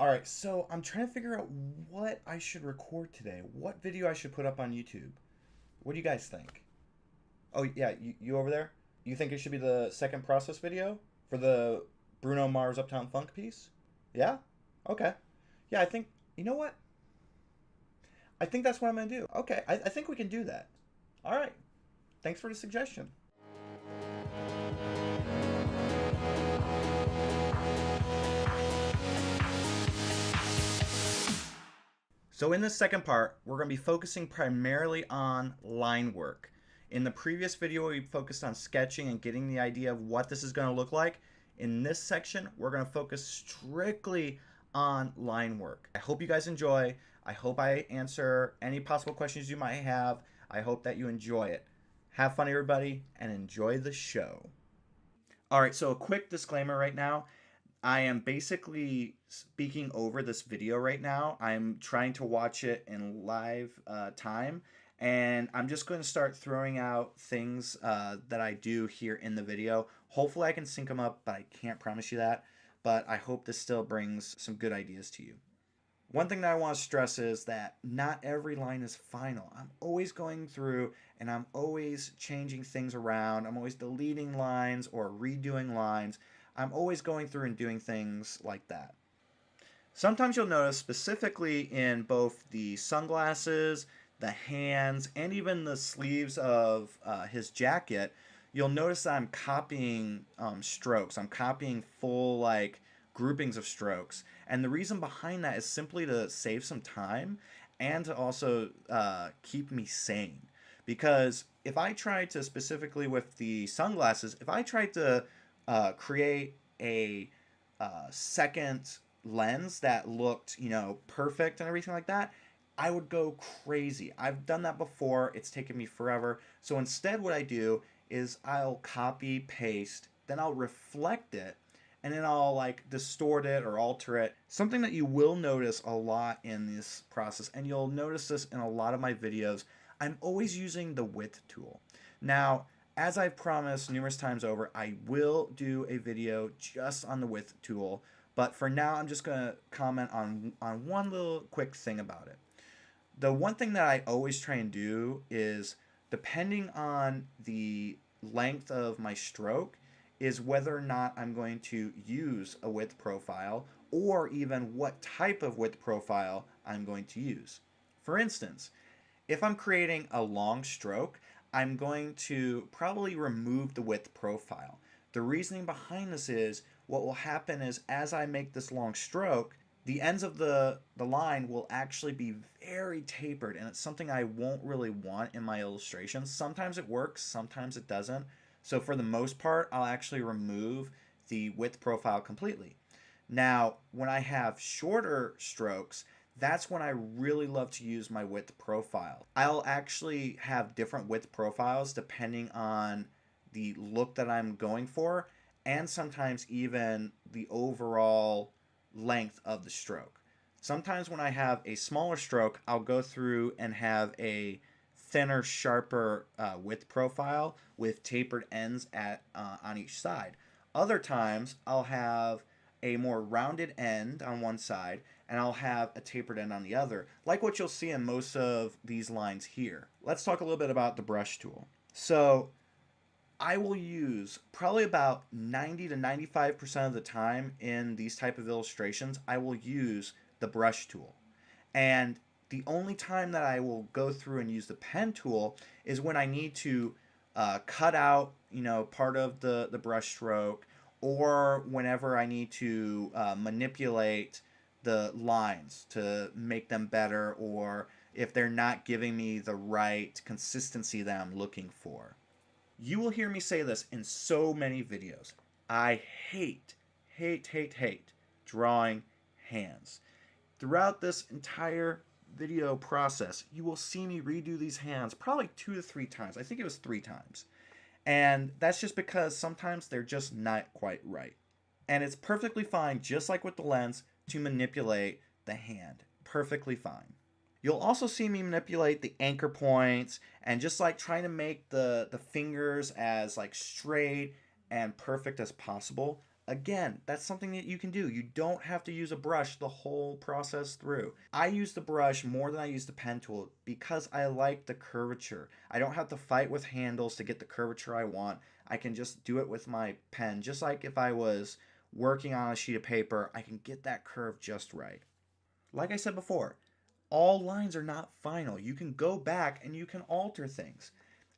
All right, so I'm trying to figure out what I should record today. What video I should put up on YouTube. What do you guys think? Oh, yeah, you over there? You think it should be the second process video for the Bruno Mars Uptown Funk piece? Yeah? Okay. Yeah, I think, you know what? I think that's what I'm going to do. Okay, I think we can do that. All right. Thanks for the suggestion. So in this second part, we're going to be focusing primarily on line work. In the previous video, we focused on sketching and getting the idea of what this is going to look like. In this section, we're going to focus strictly on line work. I hope you guys enjoy. I hope I answer any possible questions you might have. I hope that you enjoy it. Have fun, everybody, and enjoy the show. All right, so a quick disclaimer right now. I am basically speaking over this video right now. I'm trying to watch it in live time, and I'm just going to start throwing out things that I do here in the video. Hopefully I can sync them up, but I can't promise you that. But I hope this still brings some good ideas to you. One thing that I want to stress is that not every line is final. I'm always going through and I'm always changing things around. I'm always deleting lines or redoing lines. I'm always going through and doing things like that. Sometimes you'll notice, specifically in both the sunglasses, the hands, and even the sleeves of his jacket, you'll notice that I'm copying strokes. I'm copying full groupings of strokes. And the reason behind that is simply to save some time and to also keep me sane. Because if I tried to, specifically with the sunglasses, if I tried to create a second lens that looked, perfect and everything like that, I would go crazy. I've done that before. It's taken me forever. So instead what I do is I'll copy, paste, then I'll reflect it, and then I'll distort it or alter it. Something that you will notice a lot in this process, and you'll notice this in a lot of my videos, I'm always using the width tool. Now, as I've promised numerous times over, I will do a video just on the width tool, but for now I'm just going to comment on one little quick thing about it. The one thing that I always try and do is, depending on the length of my stroke, is whether or not I'm going to use a width profile or even what type of width profile I'm going to use. For instance, if I'm creating a long stroke, I'm going to probably remove the width profile. The reasoning behind this is, what will happen is, as I make this long stroke, the ends of the line will actually be very tapered, and it's something I won't really want in my illustrations. Sometimes it works, sometimes it doesn't. So for the most part, I'll actually remove the width profile completely. Now, when I have shorter strokes, that's when I really love to use my width profile. I'll actually have different width profiles depending on the look that I'm going for, and sometimes even the overall length of the stroke. Sometimes when I have a smaller stroke, I'll go through and have a thinner, sharper width profile with tapered ends on each side. Other times, I'll have a more rounded end on one side, and I'll have a tapered end on the other, like what you'll see in most of these lines here. Let's talk a little bit about the brush tool. So I will use probably about 90 to 95% of the time in these type of illustrations, I will use the brush tool. And the only time that I will go through and use the pen tool is when I need to cut out, part of the brush stroke, or whenever I need to manipulate the lines to make them better, or if they're not giving me the right consistency that I'm looking for. You will hear me say this in so many videos. I hate drawing hands. Throughout this entire video process, you will see me redo these hands probably 2 to 3 times. I think it was 3 times. And that's just because sometimes they're just not quite right. And it's perfectly fine, just like with the lens, to manipulate the hand. Perfectly fine. You'll also see me manipulate the anchor points and just trying to make the fingers as straight and perfect as possible. Again, that's something that you can do. You don't have to use a brush the whole process through. I use the brush more than I use the pen tool because I like the curvature. I don't have to fight with handles to get the curvature I want. I can just do it with my pen. Just like if I was working on a sheet of paper, I can get that curve just right. Like I said before, all lines are not final. You can go back and you can alter things.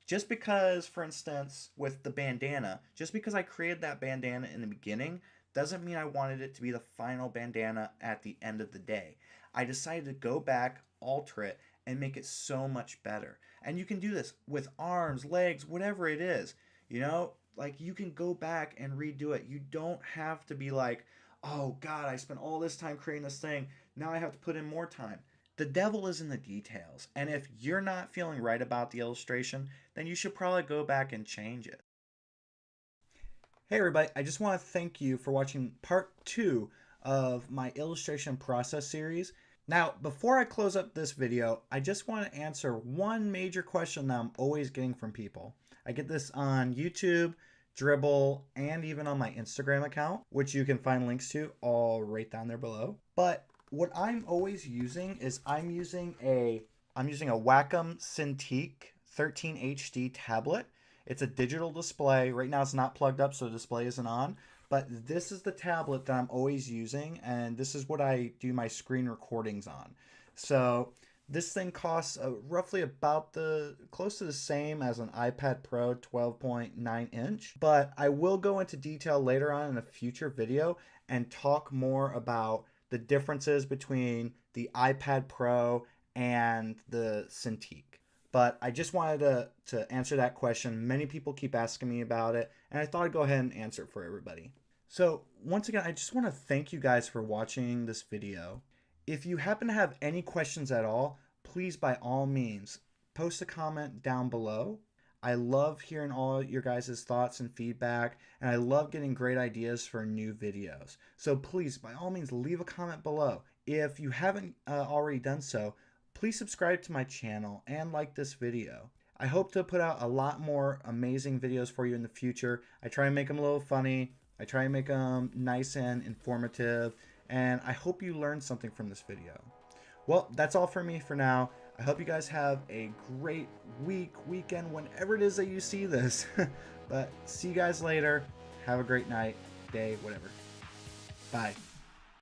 Just because, for instance, with the bandana, just because I created that bandana in the beginning doesn't mean I wanted it to be the final bandana at the end of the day. I decided to go back, alter it, and make it so much better. And you can do this with arms, legs, whatever it is. You know, like you can go back and redo it. You don't have to be like, oh God, I spent all this time creating this thing. Now I have to put in more time. The devil is in the details, and if you're not feeling right about the illustration, then you should probably go back and change it. Hey everybody, I just want to thank you for watching part 2 of my illustration process series. Now, before I close up this video, I just want to answer one major question that I'm always getting from people. I get this on YouTube, Dribbble, and even on my Instagram account, which you can find links to all right down there below. But what I'm always using is I'm using a Wacom Cintiq 13 HD tablet. It's a digital display. Right now it's not plugged up, so the display isn't on. But this is the tablet that I'm always using, and this is what I do my screen recordings on. So this thing costs roughly about close to the same as an iPad Pro 12.9 inch. But I will go into detail later on in a future video and talk more about the differences between the iPad Pro and the Cintiq. But I just wanted to answer that question. Many people keep asking me about it, and I thought I'd go ahead and answer it for everybody. So once again, I just want to thank you guys for watching this video. If you happen to have any questions at all, please by all means, post a comment down below. I love hearing all your guys' thoughts and feedback, and I love getting great ideas for new videos. So please, by all means, leave a comment below. If you haven't already done so, please subscribe to my channel and like this video. I hope to put out a lot more amazing videos for you in the future. I try and make them a little funny. I try and make them nice and informative, and I hope you learned something from this video. Well, that's all for me for now. I hope you guys have a great week, weekend, whenever it is that you see this. But see you guys later. Have a great night, day, whatever. Bye.